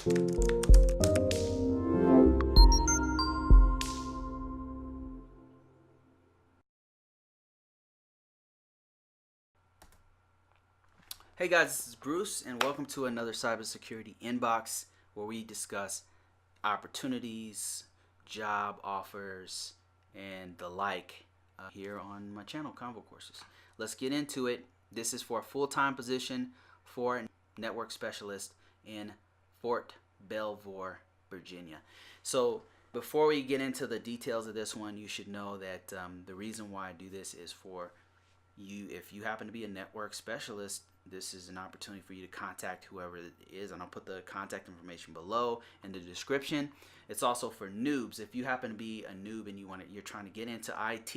Hey guys, this is Bruce, and welcome to another cybersecurity inbox where we discuss opportunities, job offers, and the like here on my channel, ConvoCourses. Let's get into it. This is for a full-time position for a network specialist in Fort Belvoir, Virginia. So before we get into the details of this one, you should know that the reason why I do this is for you. If you happen to be a network specialist, this is an opportunity for you to contact whoever it is, and I'll put the contact information below in the description. It's also for noobs. If you happen to be a noob and you're trying to get into IT,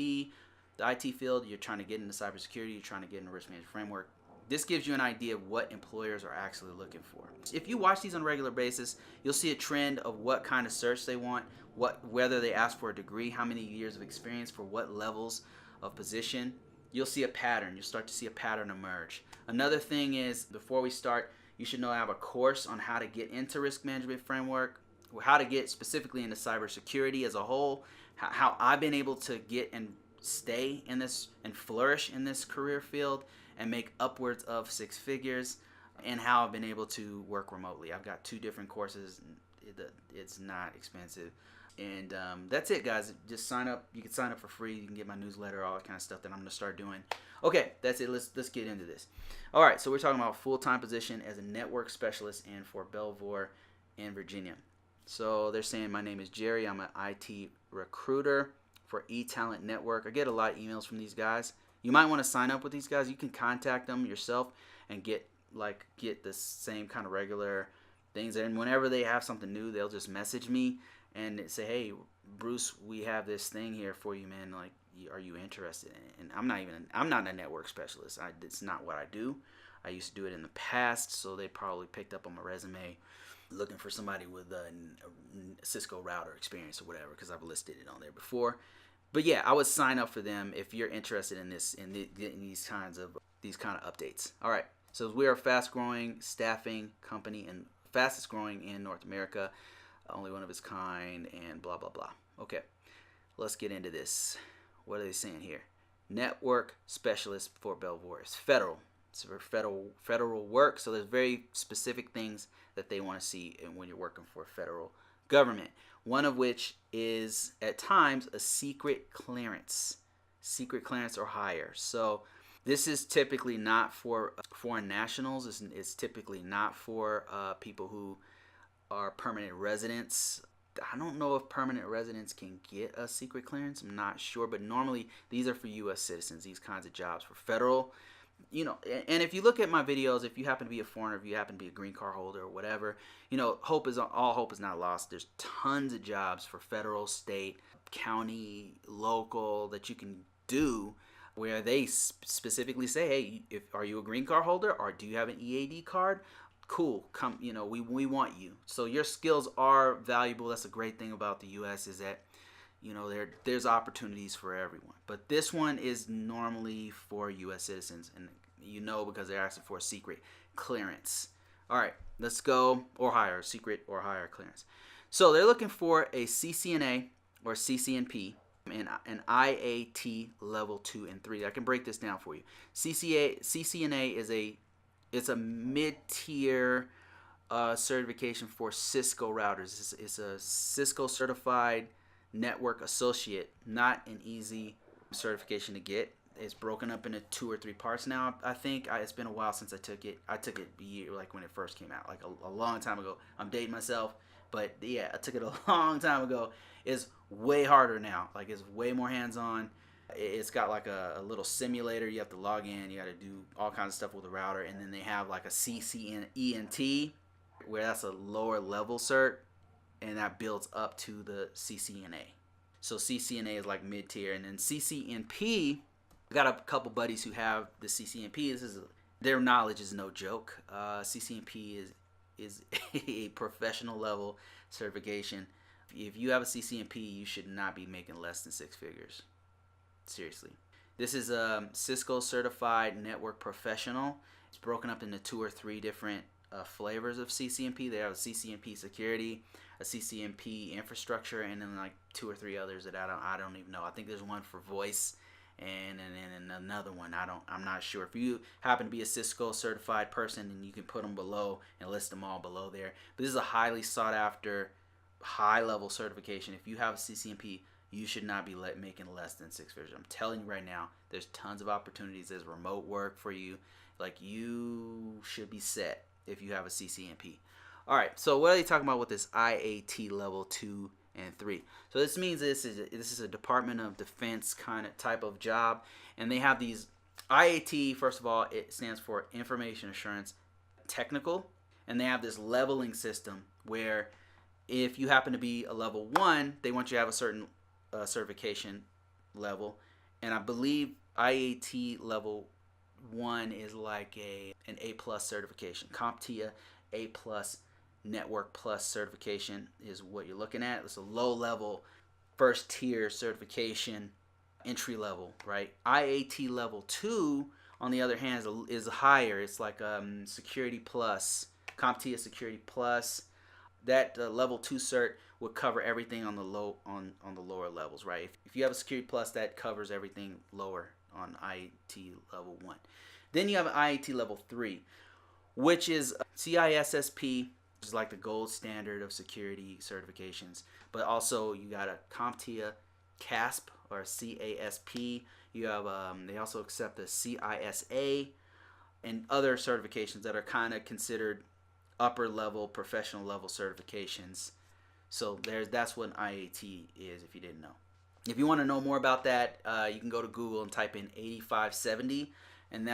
the IT field, you're trying to get into cybersecurity, you're trying to get into risk management framework, this gives you an idea of what employers are actually looking for. If you watch these on a regular basis, you'll see a trend of what kind of search they want, whether they ask for a degree, how many years of experience for what levels of position. You'll see a pattern. You'll start to see a pattern emerge. Another thing is, before we start, you should know I have a course on how to get into risk management framework, or how to get specifically into cybersecurity as a whole, how I've been able to get and stay in this and flourish in this career field and make upwards of 6 figures, and how I've been able to work remotely. I've got 2 different courses. It's not expensive. And that's it, guys. Just sign up. You can sign up for free. You can get my newsletter, all that kind of stuff that I'm going to start doing. Okay, that's it. Let's get into this. All right, so we're talking about a full-time position as a network specialist in Fort Belvoir in Virginia. So they're saying my name is Jerry. I'm an IT recruiter for eTalent Network. I get a lot of emails from these guys. You might want to sign up with these guys. You can contact them yourself and get the same kind of regular things. And whenever they have something new, they'll just message me and say, hey, Bruce, we have this thing here for you, man. Like, are you interested in it? And I'm not a network specialist. It's not what I do. I used to do it in the past, so they probably picked up on my resume looking for somebody with a Cisco router experience or whatever, because I've listed it on there before. But yeah, I would sign up for them if you're interested in this, in these kind of updates. All right, so we are a fast-growing staffing company and fastest growing in North America. Only one of its kind, and blah blah blah. Okay, let's get into this. What are they saying here? Network specialist for Belvoir. It's federal. It's for federal work. So there's very specific things that they want to see when you're working for federal government. One of which is at times a secret clearance or higher. So this is typically not for foreign nationals. It's typically not for people who are permanent residents. I don't know if permanent residents can get a secret clearance. I'm not sure, but normally these are for U.S. citizens, these kinds of jobs for federal. You know, and if you look at my videos, if you happen to be a foreigner, if you happen to be a green card holder or whatever, you know, all hope is not lost. There's tons of jobs for federal, state, county, local that you can do where they specifically say, hey, are you a green card holder, or do you have an EAD card? Cool, come, you know, we want you. So your skills are valuable. That's a great thing about the U.S. is that, you know, there's opportunities for everyone. But this one is normally for U.S. citizens, and you know, because they're asking for a secret clearance. All right, let's go, or higher, secret or higher clearance. So they're looking for a CCNA or CCNP and an IAT level 2 and 3. I can break this down for you. CCNA is it's a mid-tier certification for Cisco routers. It's a Cisco certified network associate. Not an easy certification to get. It's broken up into 2 or 3 parts now. I think it's been a while since I took it. I took it like when it first came out, like a long time ago. I'm dating myself, but yeah, I took it a long time ago. It's way harder now. Like, it's way more hands-on. It's got like a little simulator. You have to log in. You got to do all kinds of stuff with the router. And then they have like a CCNP, where that's a lower level cert, and that builds up to the CCNA. So CCNA is like mid-tier. And then CCNP, I got a couple buddies who have the CCNP. Their knowledge is no joke. CCNP is a professional level certification. If you have a CCNP, you should not be making less than 6 figures. Seriously. This is a Cisco certified network professional. It's broken up into 2 or 3 different flavors of CCNP. They have a CCNP security, a CCNP infrastructure, and then like 2 or 3 others that I don't even know. I think there's one for voice, and another one I'm not sure. If you happen to be a Cisco certified person, and you can put them below and list them all below there. But this is a highly sought after, high level certification. If you have a CCNP, you should not be making less than 6 figures. I'm telling you right now, there's tons of opportunities. There's remote work for you. Like, you should be set if you have a CCNP. All right, so what are they talking about with this IAT level 2 and 3? So this means this is a Department of Defense kind of type of job, and they have these IAT. First of all, it stands for Information Assurance Technical, and they have this leveling system where if you happen to be a level 1, they want you to have a certain certification level, and I believe IAT level 1 is like an A+ certification. CompTIA A+, Network Plus certification is what you're looking at. It's a low level, first tier certification, entry level, right? IAT level 2, on the other hand, is higher. It's like Security Plus, CompTIA Security Plus. That level 2 cert would cover everything on the lower levels, right? If you have a Security Plus, that covers everything lower on IAT level 1. Then you have IAT level 3, which is CISSP, which is like the gold standard of security certifications. But also you got a CompTIA CASP or CASP. You have they also accept the CISA and other certifications that are kind of considered upper level, professional level certifications. So that's what IAT is, if you didn't know. If you want to know more about that, you can go to Google and type in 8570, and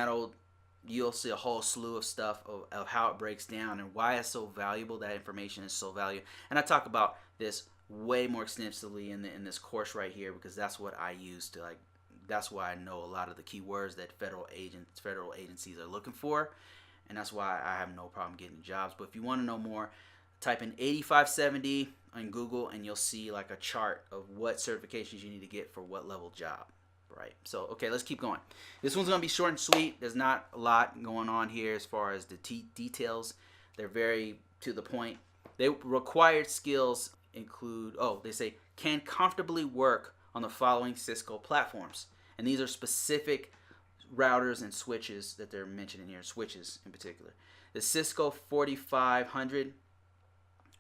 you'll see a whole slew of stuff of how it breaks down and why it's so valuable. That information is so valuable, and I talk about this way more extensively in this course right here, because that's what I use to that's why I know a lot of the keywords that federal agencies are looking for, and that's why I have no problem getting jobs. But if you want to know more, type in 8570 on Google, and you'll see like a chart of what certifications you need to get for what level job. Right. So, okay, let's keep going. This one's going to be short and sweet. There's not a lot going on here as far as the details. They're very to the point. They required skills include, they say, can comfortably work on the following Cisco platforms. And these are specific routers and switches that they're mentioning here, switches in particular. The Cisco 4500,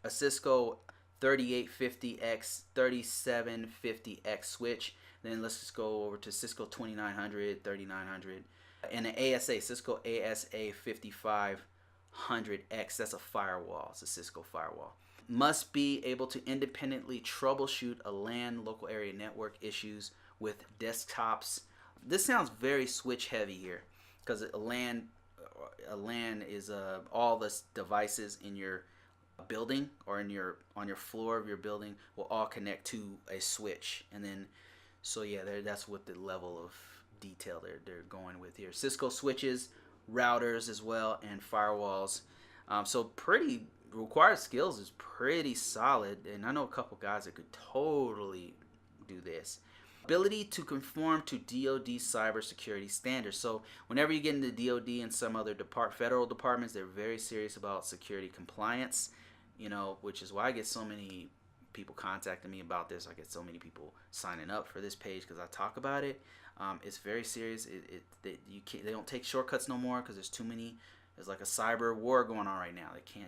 a Cisco 3850X, 3750X switch. Then let's just go over to Cisco 2900, 3900, and an ASA, Cisco ASA 5500X. That's a firewall. It's a Cisco firewall. Must be able to independently troubleshoot a LAN, local area network issues with desktops. This sounds very switch heavy here, because a LAN is all the devices in your building or on your floor of your building will all connect to a switch, and then so yeah, that's what the level of detail they're going with here. Cisco switches, routers as well, and firewalls. So pretty required skills is pretty solid, and I know a couple guys that could totally do this. Ability to conform to DoD Cyber Security standards. So whenever you get into DoD and some other federal departments, they're very serious about security compliance. Which is why I get so many people contacting me about this. I get so many people signing up for this page because I talk about it. It's very serious. They don't take shortcuts no more, because there's too many. There's like a cyber war going on right now. They can't